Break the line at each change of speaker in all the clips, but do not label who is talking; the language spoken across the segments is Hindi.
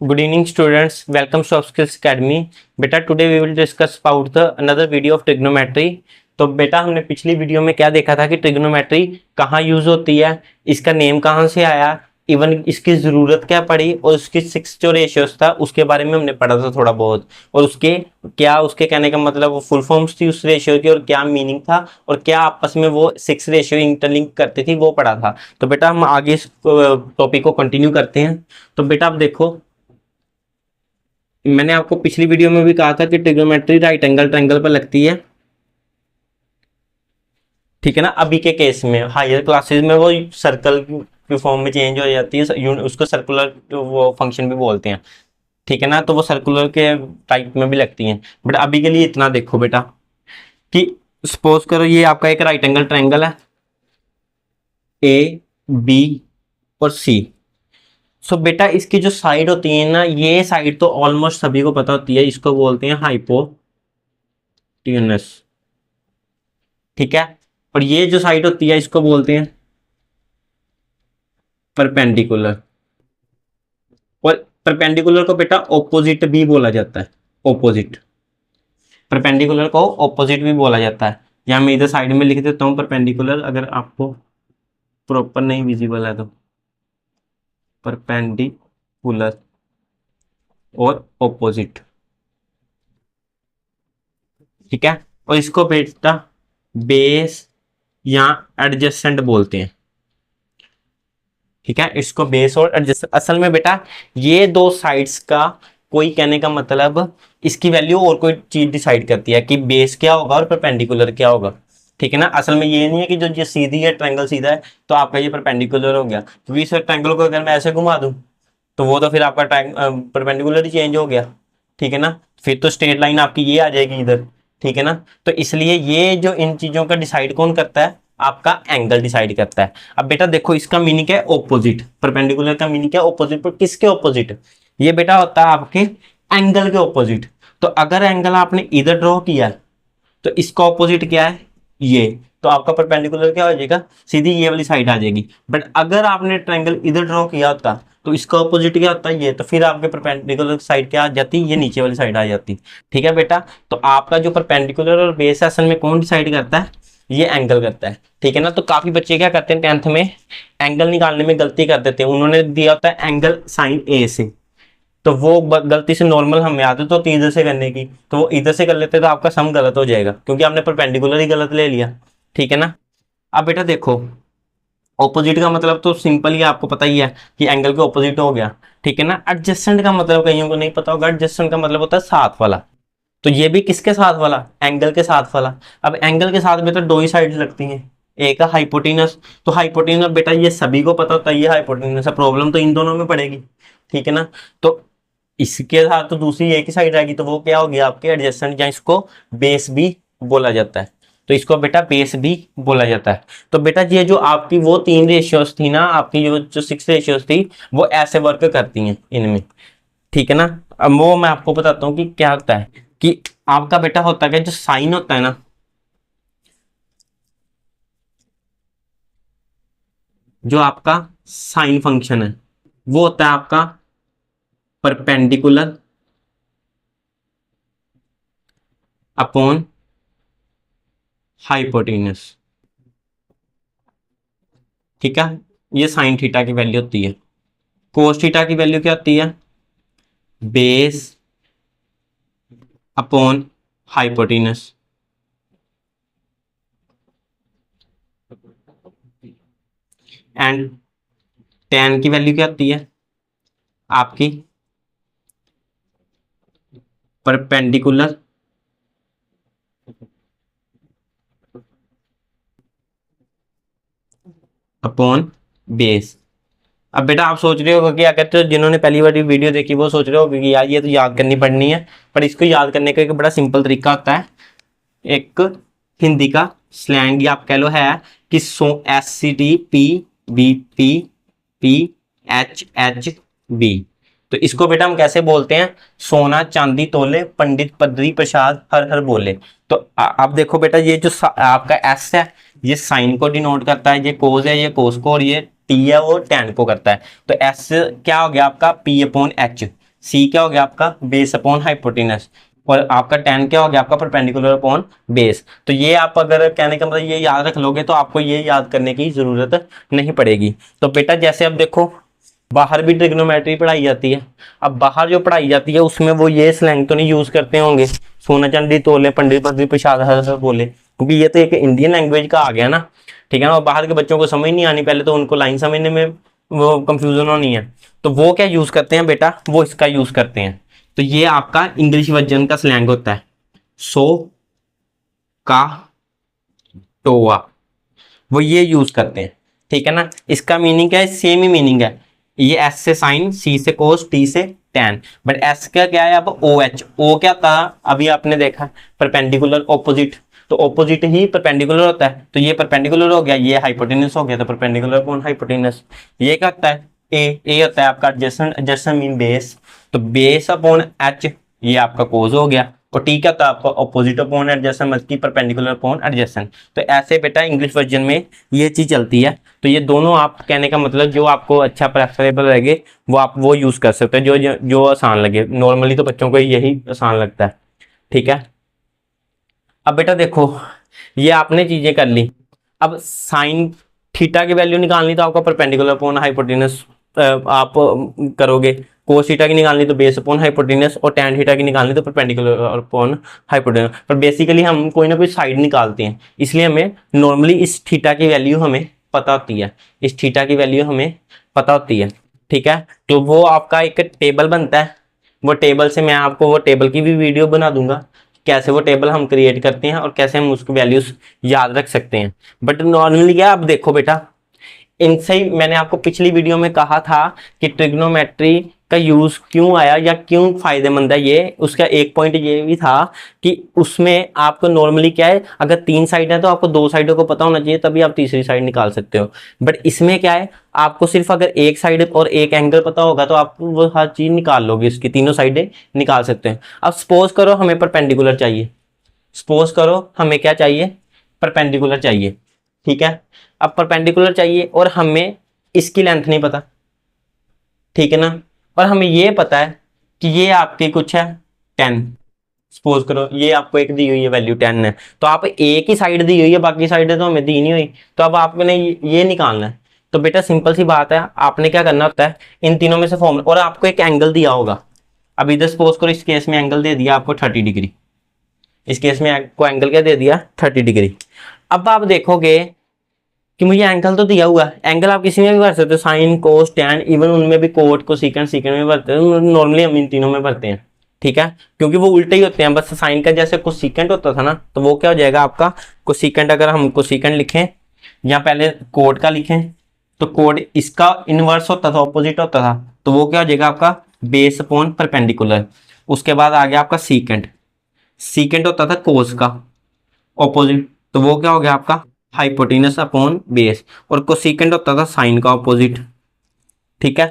Good evening, students. Welcome to Soft Skills Academy. बेटा today we will discuss about the another video of trigonometry. तो बेटा हमने पिछली वीडियो में क्या देखा था कि ट्रिग्नोमेट्री कहाँ यूज होती है, इसका नेम कहाँ से आया, इवन इसकी ज़रूरत क्या पड़ी और उसकी 6 जो रेशियोज था उसके बारे में हमने पढ़ा था थोड़ा बहुत, और उसके कहने का मतलब वो फुल फॉर्म्स थी उस रेशियो की और क्या मीनिंग था और क्या आपस में वो 6 रेशियो इंटरलिंक करते थी वो पढ़ा था. तो बेटा हम आगे इस टॉपिक को कंटिन्यू करते हैं. तो बेटा आप देखो, मैंने आपको पिछली वीडियो में भी कहा था कि ट्रिग्नोमेट्री राइट एंगल ट्रायंगल पर लगती है, ठीक है ना. अभी के केस में हायर क्लासेस में वो सर्कल की फॉर्म में चेंज हो जाती है, उसको सर्कुलर वो फंक्शन भी बोलते हैं, ठीक है ना. तो वो सर्कुलर के टाइप में भी लगती हैं. बट अभी के लिए इतना देखो बेटा कि सपोज करो ये आपका एक राइट एंगल ट्रायंगल है, ए बी और सी. सो बेटा इसकी जो साइड होती है ना, ये साइड तो ऑलमोस्ट सभी को पता होती है, इसको बोलते हैं हाइपोटेन्यूस, ठीक है. और ये जो साइड होती है इसको बोलते हैं परपेंडिकुलर. और परपेंडिकुलर को बेटा ऑपोजिट भी बोला जाता है. ऑपोजिट, परपेंडिकुलर को ऑपोजिट भी बोला जाता है. यहाँ मैं इधर साइड में लिख देता हूँ परपेंडिकुलर, अगर आपको प्रॉपर नहीं विजिबल है तो परपेंडिकुलर और ऑपोजिट, ठीक है. और इसको बेटा बेस या एडजेसेंट बोलते हैं, ठीक है. इसको बेस और एडजेसेंट. असल में बेटा ये दो साइड्स का कोई कहने का मतलब इसकी वैल्यू और कोई चीज डिसाइड करती है कि बेस क्या होगा और परपेंडिकुलर क्या होगा, ठीक है ना. असल में ये नहीं है कि जो ये सीधी है ट्रायंगल सीधा है तो आपका ये परपेंडिकुलर हो गया, क्योंकि इस ट्रायंगल को अगर मैं ऐसे घुमा दूं तो वो तो फिर आपका परपेंडिकुलर ही चेंज हो गया, ठीक है ना. फिर तो स्ट्रेट लाइन आपकी ये आ जाएगी इधर, ठीक है ना. तो इसलिए ये जो इन चीजों का डिसाइड कौन करता है, आपका एंगल डिसाइड करता है. अब बेटा देखो इसका मीनिंग है ऑपोजिट, परपेंडिकुलर का मीनिंग है ऑपोजिट. पर किसके ऑपोजिट? ये बेटा होता है आपके एंगल के ऑपोजिट. तो अगर एंगल आपने इधर ड्रॉ किया तो इसका ऑपोजिट क्या है, ये. तो आपका परपेंडिकुलर क्या हो जाएगा, सीधी ये वाली साइड आ जाएगी. बट अगर आपने ट्रायंगल इधर ड्रॉ किया होता तो इसका ऑपोजिट क्या होता है, ये. तो फिर आपके परपेंडिकुलर साइड क्या आ जाती, ये नीचे वाली साइड आ जाती, ठीक है बेटा. तो आपका जो परपेंडिकुलर और बेस है असल में कौन डिसाइड करता है, ये एंगल करता है, ठीक है ना. तो काफी बच्चे क्या करते हैं 10th में एंगल निकालने में गलती कर देते हैं. उन्होंने दिया होता है एंगल साइन ए से, तो वो गलती से नॉर्मल हमें आदत होती है इधर से करने की, तो वो इधर से कर लेते तो आपका सम गलत हो जाएगा क्योंकि आपने परपेंडिकुलर ही गलत ले लिया, ठीक है ना. अब बेटा देखो ऑपोजिट का मतलब तो सिंपल ही आपको पता ही है कि एंगल के ऑपोजिट हो गया, ठीक है ना. एडजेसेंट का मतलब कईयों को नहीं पता होगा, एडजेसेंट का मतलब होता है साथ वाला. तो ये भी किसके साथ वाला, एंगल के साथ वाला. अब एंगल के साथ बेटा दो ही साइड्स लगती हैं, एक है हाइपोटेनस. तो हाइपोटेनस बेटा ये सभी को पता होता है, ये हाइपोटेनस है, प्रॉब्लम तो इन दोनों में पड़ेगी, ठीक है ना. तो इसके साथ तो दूसरी एक ही साइड आएगी, तो वो क्या हो गया आपके एडजेसेंट, या इसको बेस भी बोला जाता है. तो इसको बेटा बेस भी बोला जाता है. तो बेटा ये जो आपकी वो 3 रेशियोज थी ना, आपकी जो 6 रेशियोज थी वो ऐसे वर्क करती हैं इनमें, ठीक है ना. अब वो मैं आपको बताता हूँ कि क्या होता है कि आपका बेटा होता है जो साइन होता है ना, जो आपका साइन फंक्शन है वो होता है आपका परपेंडिकुलर अपॉन हाइपोटेन्यूस, ठीक है. ये साइन थीटा की वैल्यू होती है. कोस थीटा की वैल्यू क्या होती है, base upon hypotenuse. And tan की वैल्यू क्या होती है आपकी परपेंडिकुलर अपॉन बेस. अब बेटा आप सोच रहे हो कि अगर तो जिन्होंने पहली बार वीडियो देखी वो सोच रहे हो कि यार ये तो याद करनी पड़नी है, पर इसको याद करने का एक बड़ा सिंपल तरीका होता है. एक हिंदी का स्लैंग या आप कह लो है कि SCTPBPPHHB. तो इसको बेटा हम कैसे बोलते हैं, सोना चांदी तोले पंडित पदरी प्रसाद हर हर बोले. तो अब देखो बेटा ये जो आपका एस है ये साइन को डिनोट करता है, ये कोस है ये कोस को, और ये टी है वो टैन को करता है. तो एस क्या हो गया आपका P/H, सी क्या हो गया आपका बेस अपॉन हाइपोटेनस, और आपका tan क्या हो गया आपका परपेंडिकुलर अपॉन बेस। तो ये आप अगर कहने का मतलब ये याद रख लोगे तो आपको ये याद करने की जरूरत नहीं पड़ेगी। तो बेटा जैसे अब देखो बाहर भी ट्रिग्नोमेट्री पढ़ाई जाती है, अब बाहर जो पढ़ाई जाती है उसमें वो ये स्लैंग तो नहीं यूज करते होंगे, सोना चांदी तोले पंडित पति प्रसाद बोले, क्योंकि ये तो एक इंडियन लैंग्वेज का आ गया ना, ठीक है ना। और बाहर के बच्चों को समझ नहीं आनी, पहले तो उनको लाइन समझने में वो कंफ्यूजन होनी है। तो वो क्या यूज करते हैं बेटा, वो इसका यूज करते हैं। तो ये आपका इंग्लिश वर्जन का स्लैंग होता है, सो का टोआ, वो ये यूज करते हैं, ठीक है ना। इसका मीनिंग क्या है, सेम ही मीनिंग है, ये एस से साइन, सी से कोस, टी से टैन, बट एस का क्या है अब ओ एच। ओ क्या था अभी आपने देखा परपेंडिकुलर ऑपोजिट, तो ऑपोजिट ही परपेंडिकुलर होता है, तो ये परपेंडिकुलर हो गया, ये हाइपोटेनस हो गया, तो परपेंडिकुलर अपॉन हाइपोटेनस। ये क्या होता है ए होता है आपका एडजेसेंट, एडजेसेंट मीन बेस, तो बेस अपॉन एच ये आपका कोस हो गया, और टी क्या था आपका ऑपोजिट अपॉन एडजेसेंट मतलब की परपेंडिकुलर अपॉन एडजेसेंट। तो ऐसे बेटा इंग्लिश वर्जन में ये चीज चलती है। तो ये दोनों आप कहने का मतलब जो आपको अच्छा प्रेफरेबल लगे वो आप वो यूज कर सकते हैं, जो आसान लगे। नॉर्मली तो बच्चों को यही आसान लगता है, ठीक है। अब बेटा देखो ये आपने चीजें कर ली, अब साइन थीटा की वैल्यू निकालनी तो आपका परपेंडिकुलर अपॉन हाइपोटेनस आप करोगे, कोस थीटा की निकालनी तो बेस अपॉन हाइपोटेनस, और टैन थीटा की निकालनी तो परपेंडिकुलर अपॉन हाइपोटेनस। पर बेसिकली हम कोई ना कोई साइड निकालते हैं, इसलिए हमें नॉर्मली इस थीटा की वैल्यू हमें पता होती है, इस थीटा की वैल्यू हमें पता होती है, ठीक है। तो वो आपका एक टेबल बनता है, वो टेबल से मैं आपको वो टेबल की भी वीडियो बना दूंगा, कैसे वो टेबल हम क्रिएट करते हैं और कैसे हम उसकी वैल्यूज याद रख सकते हैं। बट नॉर्मली क्या अब देखो बेटा, इनसे ही मैंने आपको पिछली वीडियो में कहा था कि ट्रिग्नोमेट्री का यूज क्यों आया या क्यों फायदेमंद है ये, उसका एक पॉइंट ये भी था कि उसमें आपको नॉर्मली क्या है, अगर 3 साइड है तो आपको 2 साइडों को पता होना चाहिए, तभी आप तीसरी साइड निकाल सकते हो। बट इसमें क्या है, आपको सिर्फ अगर एक साइड और एक एंगल पता होगा तो आप वो हर चीज निकाल लोगे, इसकी तीनों साइडें निकाल सकते हैं। अब सपोज करो हमें परपेंडिकुलर चाहिए, सपोज करो हमें क्या चाहिए, परपेंडिकुलर चाहिए, ठीक है। अब परपेंडिकुलर चाहिए और हमें इसकी लेंथ नहीं पता, ठीक है ना, और हमें ये पता है कि ये आपकी कुछ है 10, सपोज करो ये आपको एक दी हुई है वैल्यू 10 है, तो आप एक ही साइड दी हुई है, बाकी साइडें तो हमें दी नहीं हुई, तो अब आपने ये निकालना है। तो बेटा सिंपल सी बात है, आपने क्या करना होता है, इन तीनों में से फॉर्मूला, और आपको एक एंगल दिया होगा। अब इधर सपोज करो इस केस में एंगल दे दिया आपको 30 डिग्री, इस केस में आपको एंगल क्या दे दिया 30 डिग्री। अब आप देखोगे कि मुझे एंगल तो दिया हुआ है, एंगल आप किसी में भी भर सकते हो, साइन कोस टैन, इवन उनमें भी कोट को सीकेंट में भरते हैं, नॉर्मली हम इन तीनों में भरते हैं, ठीक है, क्योंकि वो उल्टे ही होते हैं। बस साइन का जैसे कुछ सीकेंट होता था ना, तो वो क्या हो जाएगा आपका कोसीकेंट, अगर हम कोसीकेंट लिखें या पहले कोट का लिखें तो कोट इसका इनवर्स होता था, ऑपोजिट होता था, तो वो क्या हो जाएगा आपका बेस अपॉन परपेंडिकुलर। उसके बाद आ गया आपका सीकेंट, सीकेंट होता था कोस का ऑपोजिट, तो वो क्या हो गया आपका हाइपोटेनस अपॉन बेस, और कोसेकेंट होता था साइन का ऑपोजिट, ठीक है,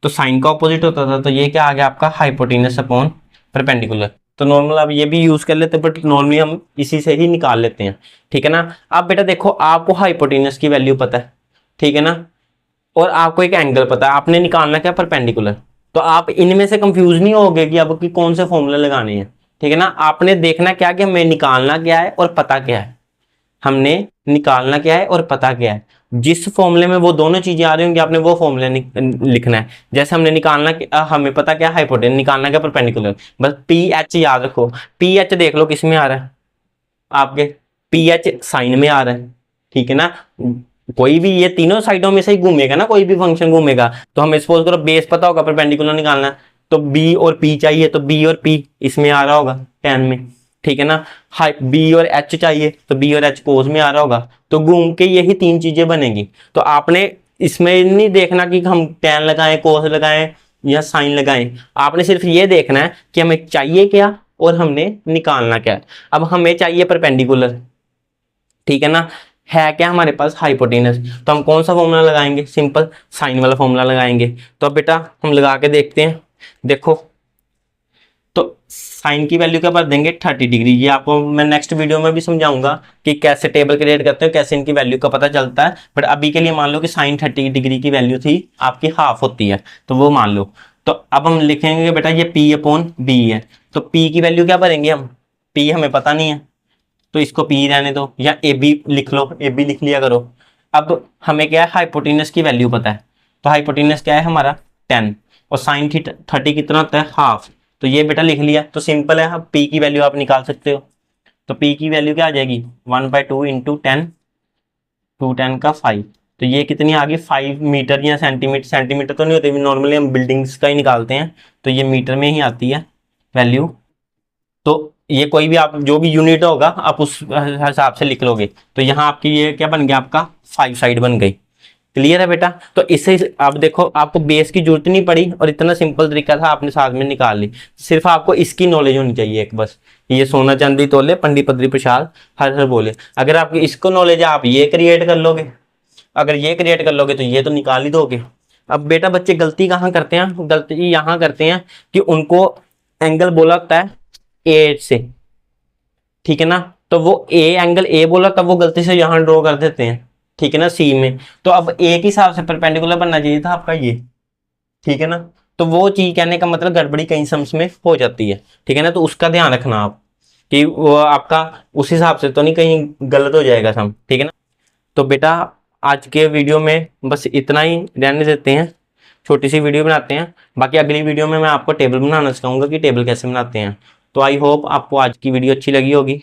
तो साइन का ऑपोजिट होता था, तो ये क्या आ गया आपका हाइपोटेनस अपॉन परपेंडिकुलर। तो नॉर्मल आप ये भी यूज कर लेते हैं, बट नॉर्मली हम इसी से ही निकाल लेते हैं, ठीक है ना। अब बेटा देखो आपको हाइपोटेनस की वैल्यू पता है, ठीक है ना, और आपको एक एंगल पता है, आपने निकालना क्या परपेंडिकुलर, तो आप इनमें से कंफ्यूज नहीं होगे कि अब कि कौन से फॉर्मूले लगाने हैं, ठीक है ना। आपने देखना क्या कि हमें निकालना क्या है और पता क्या है, हमने निकालना क्या है और पता क्या है। जिस फॉर्मूले में वो दोनों चीजें आ रही होंगी आपने वो फॉर्मूले लिखना है। जैसे हमने निकालना हमें पता क्या हाइपोटेनस, निकालना क्या परपेंडिकुलर, बस पी एच याद रखो। पी एच देख लो किस में आ रहा है, आपके पी एच साइन में आ रहा है, ठीक है ना। कोई भी ये तीनों साइडों में से ही घूमेगा ना, कोई भी फंक्शन घूमेगा, तो हमें सपोज करो बेस पता होगा परपेंडिकुलर निकालना, तो बी और पी चाहिए, तो बी और पी इसमें आ रहा होगा 10 में, ठीक है ना। हाई बी और एच चाहिए, तो बी और एच कोस में आ रहा होगा, तो घूम के यही 3 चीजें बनेगी। तो आपने इसमें नहीं देखना कि हम टैन लगाएं, कोस लगाएं या साइन लगाएं, आपने सिर्फ ये देखना है कि हमें चाहिए क्या और हमने निकालना क्या है। अब हमें चाहिए परपेंडिकुलर, ठीक है ना, है क्या हमारे पास हाइपोटेनस, तो हम कौन सा फॉर्मूला लगाएंगे, सिंपल साइन वाला फॉर्मूला लगाएंगे। तो अब बेटा हम लगा के देखते हैं, देखो तो साइन की वैल्यू क्या भर देंगे 30 डिग्री, ये आपको मैं नेक्स्ट वीडियो में भी समझाऊंगा कि कैसे टेबल क्रिएट करते हैं, कैसे इनकी वैल्यू का पता चलता है। बट अभी के लिए मान लो कि साइन 30 डिग्री की वैल्यू थी आपकी हाफ होती है, तो वो मान लो। तो अब हम लिखेंगे बेटा ये P अपॉन B है, तो P की वैल्यू क्या भरेंगे हम, P हमें पता नहीं है तो इसको P रहने दो, या AB लिख लो, AB लिख लिया करो। अब हमें क्या है, हाइपोटेनस की वैल्यू पता है, तो हाइपोटेनस क्या है हमारा 10, और साइन थीटा 30 कितना होता है, हाफ, तो ये बेटा लिख लिया। तो सिंपल है, अब P की वैल्यू आप निकाल सकते हो, तो P की वैल्यू क्या आ जाएगी 1/2 इंटू 10, 2 10 का 5, तो ये कितनी आ गई 5 मीटर या सेंटीमीटर, सेंटीमीटर तो नहीं होती, नॉर्मली हम बिल्डिंग्स का ही निकालते हैं, तो ये मीटर में ही आती है वैल्यू। तो ये कोई भी आप जो भी यूनिट होगा आप उस हिसाब से लिख लोगे। तो यहाँ आपकी ये क्या बन गया, आपका 5 साइड बन गई। क्लियर है बेटा। तो इससे आप देखो आपको बेस की जरूरत नहीं पड़ी और इतना सिंपल तरीका था, आपने साथ में निकाल ली। सिर्फ आपको इसकी नॉलेज होनी चाहिए एक बस, ये सोना चांदी तोले पंडी पदरी प्रसाद हर हर बोले। अगर आपकी इसको नॉलेज है आप ये क्रिएट कर लोगे, अगर ये क्रिएट कर लोगे तो ये तो निकाल ही दोगे। अब बेटा बच्चे गलती कहाँ करते हैं, गलती यहाँ करते हैं कि उनको एंगल बोला होता है ए से, ठीक है ना, तो वो ए एंगल ए बोला तब वो गलती से यहाँ ड्रॉ कर देते हैं, ठीक है ना, सी में। तो अब ए के हिसाब से परपेंडिकुलर बनना चाहिए था आपका ये, ठीक है ना। तो वो चीज कहने का मतलब गड़बड़ी कहीं सम्स में हो जाती है, ठीक है ना, तो उसका ध्यान रखना आप कि वो आपका उस हिसाब से तो नहीं कहीं गलत हो जाएगा सम, ठीक है ना। तो बेटा आज के वीडियो में बस इतना ही रहने देते हैं, छोटी सी वीडियो बनाते हैं। बाकी अगली वीडियो में मैं आपको टेबल बनाना सिखाऊंगा कि टेबल कैसे बनाते हैं। तो आई होप आपको आज की वीडियो अच्छी लगी होगी।